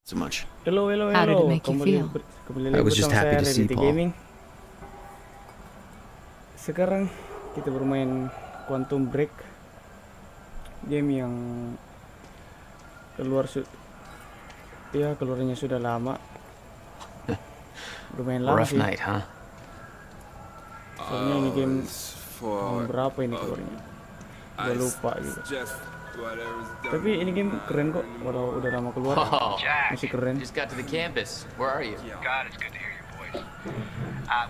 so much. Hello. How did it make you feel? I was just happy to see Paul. Gaming. Sekarang kita bermain Quantum Break, game yang keluarnya sudah lama. Bermain lama Rough sih. night, huh? Soalnya ini game tahun berapa ini keluarnya? Gue lupa gitu. Tapi ini game keren kok, walau udah lama keluar. Masih keren. Just got to the campus. Where are you? God, it's good to hear your voice.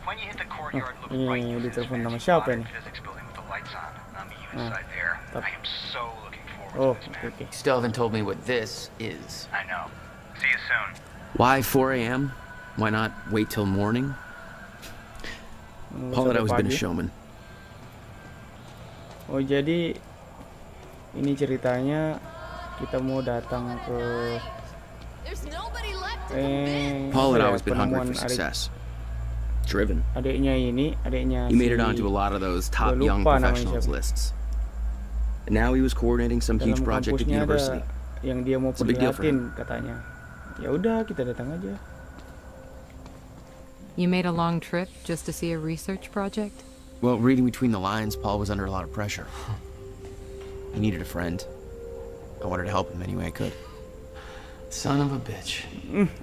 When you hit the courtyard, look right. Ini ditelepon nama siapa ini? Physics building with the lights on. I'm the unit side there. I am so looking forward Oh, to this, man. oke. Still haven't told me what this is. I know. See you soon. Why 4 a.m.? Why not wait till morning? Paul had always been a showman. Oh, jadi ini ceritanya kita mau datang ke Paul had always been hungry for success. Driven. Adiknya He made it onto a lot of those top young professionals lists. And now he was coordinating some huge dalam project at kampusnya ada university. yang dia mau It's a big deal for perlihatin katanya. Ya udah, kita datang aja. You made a long trip just to see a research project? Well, reading between the lines, Paul was under a lot of pressure. He needed a friend. I wanted to help him any way I could. Son of a bitch.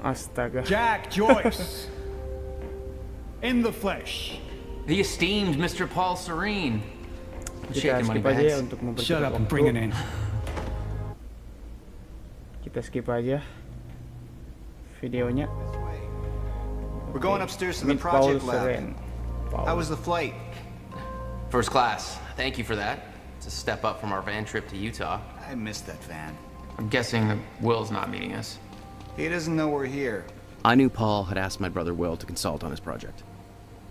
Astaga. Jack Joyce. In the flesh. The esteemed Mr. Paul Serene. Kita skip aja ya untuk mempercepat Shut up and waktu. bring it in. Kita skip aja videonya. We're going upstairs to the Meet Paul project lab. Serene. How was the flight? First class. Thank you for that. It's a step up from our van trip to Utah. I missed that van. I'm guessing that Will's not meeting us. He doesn't know we're here. I knew Paul had asked my brother Will to consult on his project.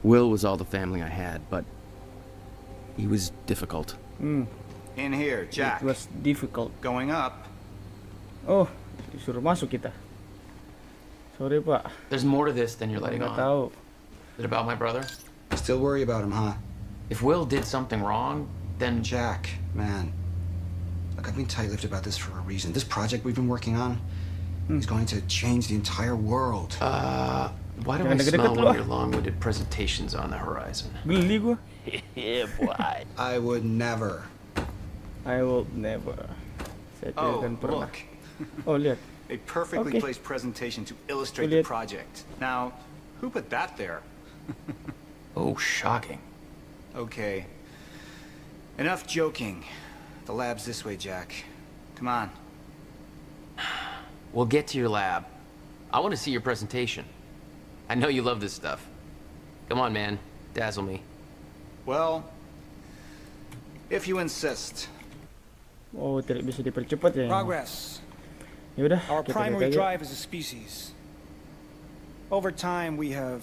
Will was all the family I had, but he was difficult. In here, Jack. It was difficult. Going up. Oh, disuruh masuk kita. Sorry Pak, There's more to this than you're letting nggak on. tahu. Is it about my brother? Still worry about him, huh? If Will did something wrong, then Jack, man. Look, I've been tight-lipped about this for a reason. This project we've been working on is going to change the entire world. why do I Jangan deket-deket smell lu, one ah. of your long-winded presentations on the horizon? Beli gua. I would never. I will never. Saya tidak Oh, akan pernah. look. Oh, lihat. A perfectly Okay. placed presentation to illustrate Brilliant. the project. Now, who put that there? Oh, shocking. Okay. Enough joking. The lab's this way, Jack. Come on. We'll get to your lab. I want to see your presentation. I know you love this stuff. Come on, man. Dazzle me. Well, if you insist. Oh, tidak bisa dipercepat ya. Progress. Ya udah, Our kita lihat primary aja. drive as a species. Over time, we have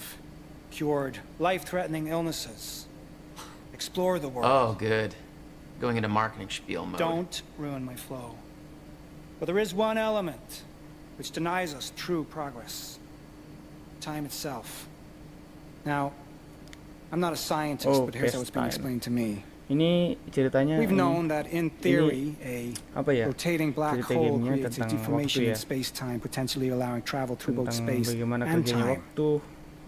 cured life-threatening illnesses. Explore the world. Oh, good. Going into marketing spiel mode. Don't ruin my flow. But there is one element which denies us true progress. Time itself. Now, I'm not a scientist, Oh, but here's how best it's been time. explained to me. Ini ceritanya. We've ini known that in theory, a apa ya? rotating black Cerita hole gamenya creates a tentang deformation waktu in ya. space-time, potentially allowing travel through both Tentang space bagaimana and kerjanya time. waktu.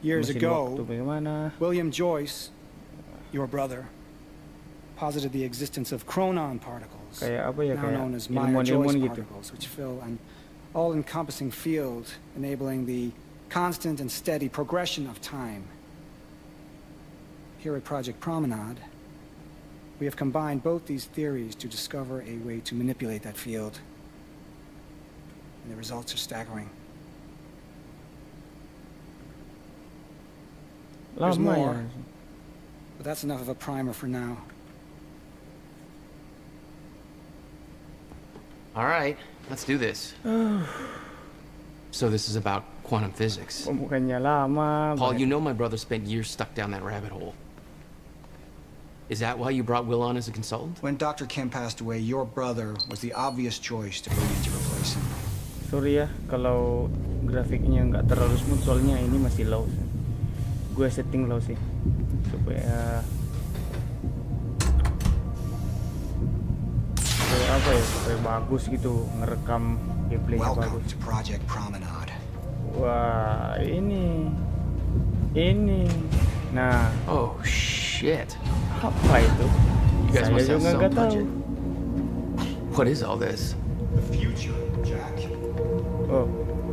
Years mesin ago, waktu bagaimana? William Joyce, your brother, posited the existence of chronon particles, Kayak apa ya, now kayak known as Meyer-Joyce ilmuwan-ilmuwan gitu. particles, which fill an all-encompassing field, enabling the constant and steady progression of time. Here at Project Promenade, we have combined both these theories to discover a way to manipulate that field. And the results are staggering. There's Lama ya. more. But that's enough of a primer for now. All right, let's do this. So this is about quantum physics. Pembukannya lama. Paul, banget. you know my brother spent years stuck down that rabbit hole. Is that why you brought Will on as a consultant? When Dr. Kim passed away, your brother was the obvious choice to bring in to replace him. Sorry ya kalau grafiknya nggak terlalu smooth, soalnya ini masih low. Gue setting low sih supaya apa ya, supaya bagus gitu, ngerekam gameplaynya Welcome bagus. to Project Promenade. Wah, ini. Nah, Oh shit. apa itu? You guys Saya must have juga some nggak tahu. budget. What is all this? The future, Jack. Oh,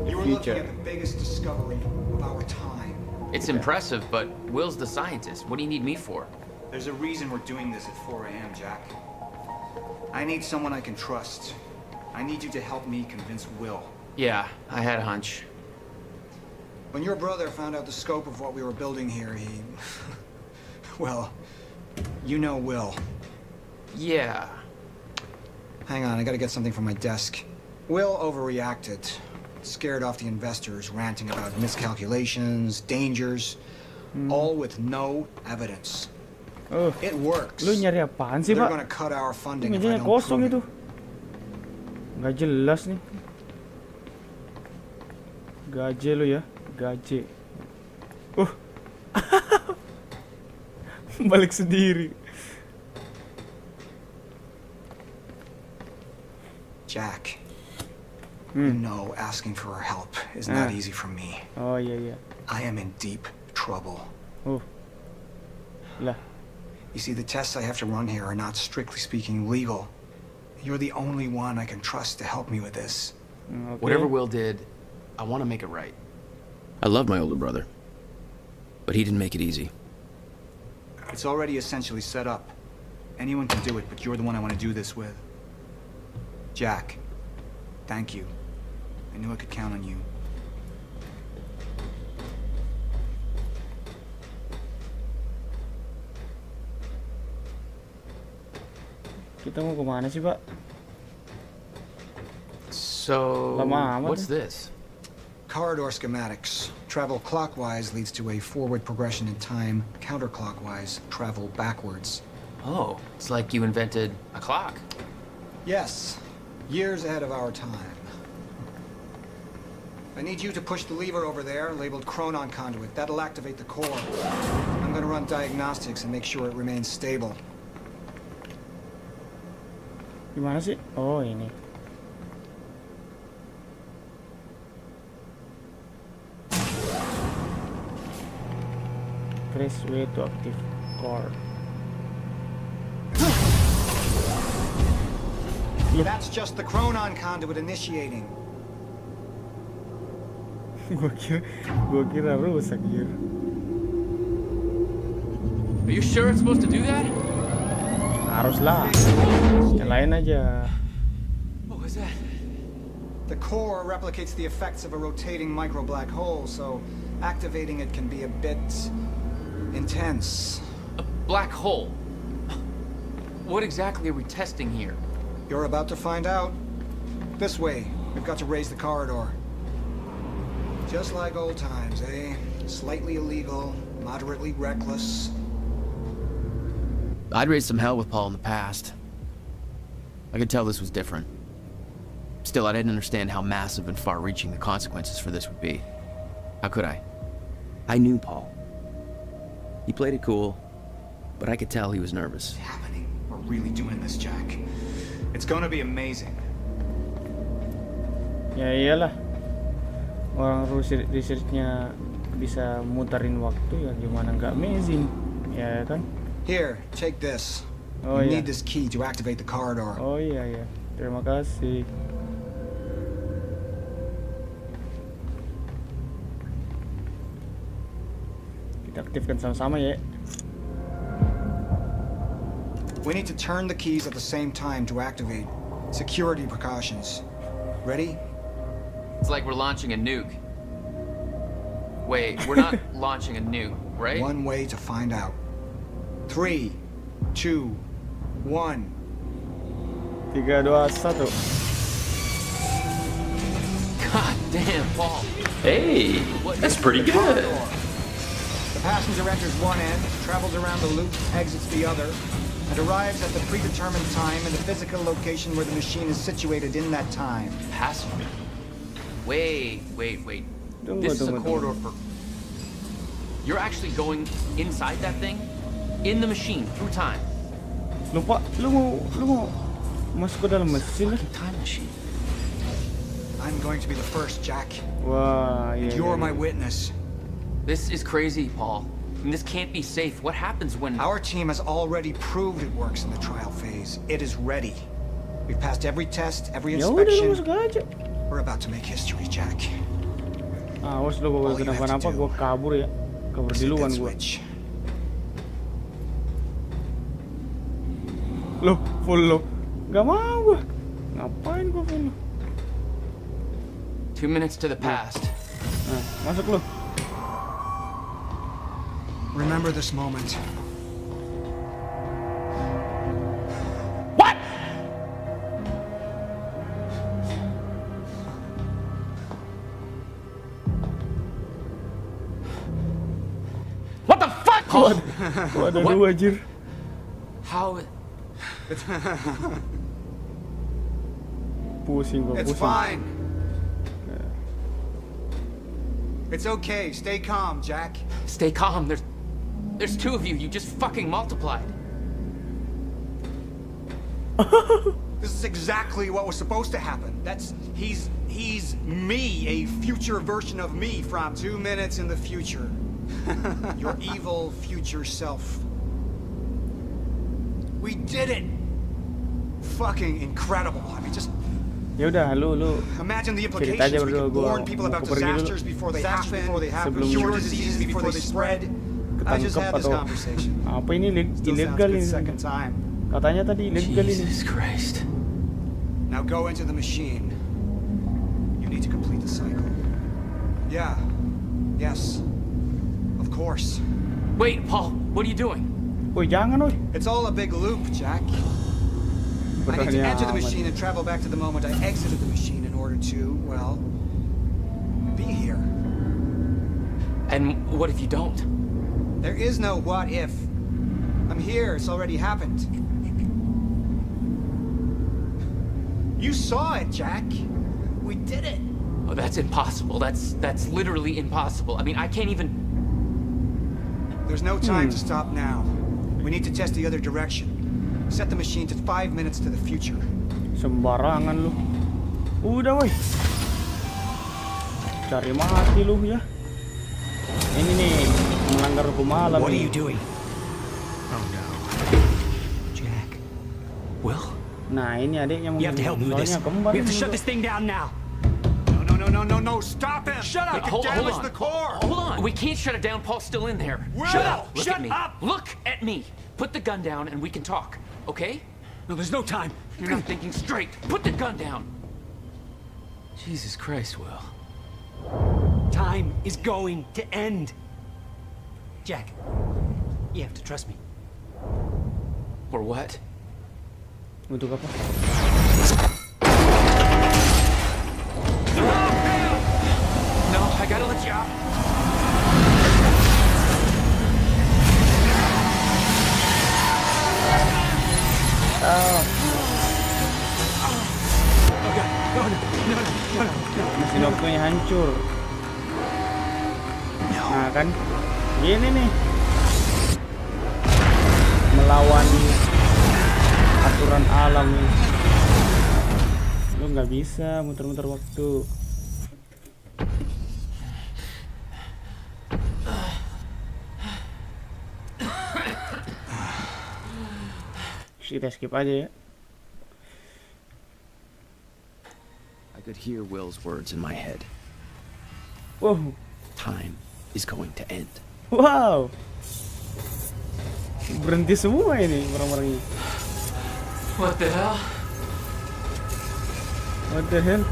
You were looking future. at the biggest discovery of our time. It's impressive, but Will's the scientist. What do you need me for? There's a reason we're doing this at 4 a.m., Jack. I need someone I can trust. I need you to help me convince Will. Yeah, I had a hunch. When your brother found out the scope of what we were building here, he... well, you know Will. Yeah. Hang on, I gotta get something from my desk. Will overreacted. Scared off the investors, ranting about miscalculations, dangers, all with no evidence. Oh, It works. lu nyari apaan sih, They're Pak? gonna cut our funding if I Mejanya don't kosong prove itu. it. Nggak jelas nih. Gaje lu ya, gaje. Balik sendiri. Jack, you know asking for our help is not easy for me. Oh iya iya. I am in deep trouble. Lah, You see, the tests I have to run here are not strictly speaking legal. You're the only one I can trust to help me with this. okay. Whatever Will did, I want to make it right. I love my older brother, but he didn't make it easy. It's already essentially set up. Anyone can do it, but you're the one I want to do this with. Jack, thank you. I knew I could count on you. Kita mau kemana sih, Pak? So, Lama amat what's ya. this? Corridor schematics. Travel clockwise leads to a forward progression in time. Counterclockwise, travel backwards. Oh, it's like you invented a clock. Yes, years ahead of our time. I need you to push the lever over there, labeled Chronon Conduit. That'll activate the core. I'm gonna run diagnostics and make sure it remains stable. Gimana sih? Oh, ini. Press W to active core. That's just the Chronon Conduit initiating. Gua kira rusak gitu. Are you sure it's supposed to do that? Haruslah. Nyalain aja. What was that? The core replicates the effects of a rotating micro black hole, so activating it can be a bit intense. A black hole. What exactly are we testing here? You're about to find out. This way. We've got to raise the corridor. Just like old times, eh? Slightly illegal, moderately reckless. I'd raised some hell with Paul in the past. I could tell this was different. Still, I didn't understand how massive and far-reaching the consequences for this would be. How could I? I knew Paul. He played it cool, but I could tell he was nervous. What's happening? We're really doing this, Jack. It's gonna be amazing. Ya iyalah. Orang researchnya bisa mutarin waktu, ya gimana nggak Mesin, ya kan? Here, take this. Oh You iya. need this key to activate the corridor. Oh iya ya. Terima kasih. Kita aktifkan sama-sama ya. We need to turn the keys at the same time to activate. Security precautions. Ready? It's like we're launching a nuke. Wait, we're not launching a nuke, right? One way to find out. 3, 2, 1. 3, 2, 1. God damn, Paul. Hey, that's pretty good. The passenger enters one end, travels around the loop, exits the other, and arrives at the predetermined time in the physical location where the machine is situated in that time. Passenger. Wait. Tunggu, This is a tunggu, corridor for... You're actually going inside that thing? In the machine, through time? Lupa, lu mau Masuk ke dalam mesin lah. Time machine. I'm going to be the first, Jack. Wah, And iya. you're my witness. This is crazy, Paul. I mean, this can't be safe. What happens when... Our team has already proved it works in the trial phase. It is ready. We've passed every test, every Ya udah, inspection. masuk aja. We're about to make history, Jack. Awas lo, gue kenapa-napa gue kabur ya. Kabur duluan gue. Loh, full lo. Gak mau gue. Ngapain gue full lo? 2 minutes to the past. Nah, masuk lo. Remember this moment. What? What the fuck? Paul? Kok ada dua, jir? How... Pusing gue, It's pusing. fine. It's okay. Stay calm, Jack. Stay calm. There's two of you. You just fucking multiplied. This is exactly what was supposed to happen. He's me, a future version of me from 2 minutes in the future. Your evil future self. We did it! Fucking incredible. I mean, just Ya udah, lu imagine the cerita aja implications. We berdua, could gua warn people mau about pergi dulu. disasters before they happen, Sebelum cure diseases before they spread. I just had ketangkep this atau conversation. apa ini Still sounds ilegal good ini. second time. Katanya tadi ilegal ini. Jesus Christ. Now go into the machine. You need to complete the cycle. Yeah. Yes. Of course. Wait, Paul. What are you doing? Woi, jangan woi. It's all a big loop, Jack. I need to Berani enter the amat. machine and travel back to the moment I exited the machine in order to, well, be here. And what if you don't? There is no what if. I'm here. It's already happened. You saw it, Jack. We did it. Oh, that's impossible. That's literally impossible. I mean, I can't even... There's no time to stop now. We need to test the other direction. Set the machine to 5 minutes to the future. Sembarangan lu. Udah woi. Cari mati lu ya. Ini nih melanggar hukum alam. What are nih. you doing? Oh no. Jack. Will? Nah, ini adiknya You have to help me with this. soalnya kembar. We have to ini shut juga. this thing down now. No, stop him! Shut up! Hold Damage on. the core! Hold on. We can't shut it down. Paul's still in there. Shut up! Look Shut at me. up! Look at me. Put the gun down and we can talk. Okay? No, there's no time. You're not thinking straight. Put the gun down. Jesus Christ, Will. Time is going to end. Jack, you have to trust me. Or what? Untuk apa? No, I gotta let you out. Mesin waktunya hancur. Nah kan, gini nih, melawan aturan alam nih. Lu nggak bisa muter-muter waktu. Kita skip aja ya. I could hear Will's words in my head. Wow, Time is going to end. wow, berhenti semua ini orang-orangnya. What the hell? What the hell?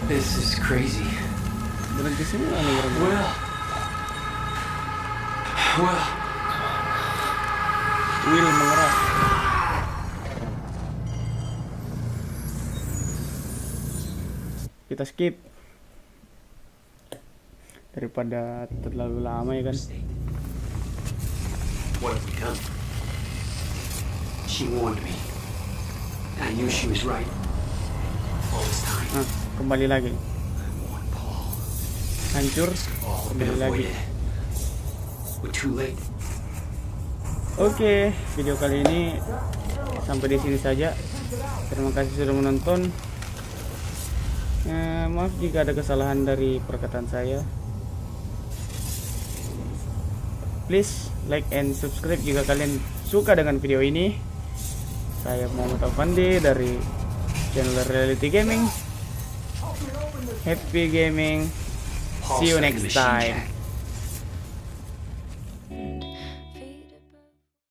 This is crazy. Berhenti semua nih orang-orang. Will mengeras. Kita skip daripada terlalu lama ya kan. What have we done? She warned me. I knew she was right. All this time. Nah, kembali lagi. Warned Paul. Hancur. All been Kembali lagi. avoided. We're too late. Oke, video kali ini sampai di sini saja. Terima kasih sudah menonton. Maaf jika ada kesalahan dari perkataan saya. Please like and subscribe jika kalian suka dengan video ini. Saya Muhammad Afandi dari channel Reality Gaming. Happy gaming. See you next time.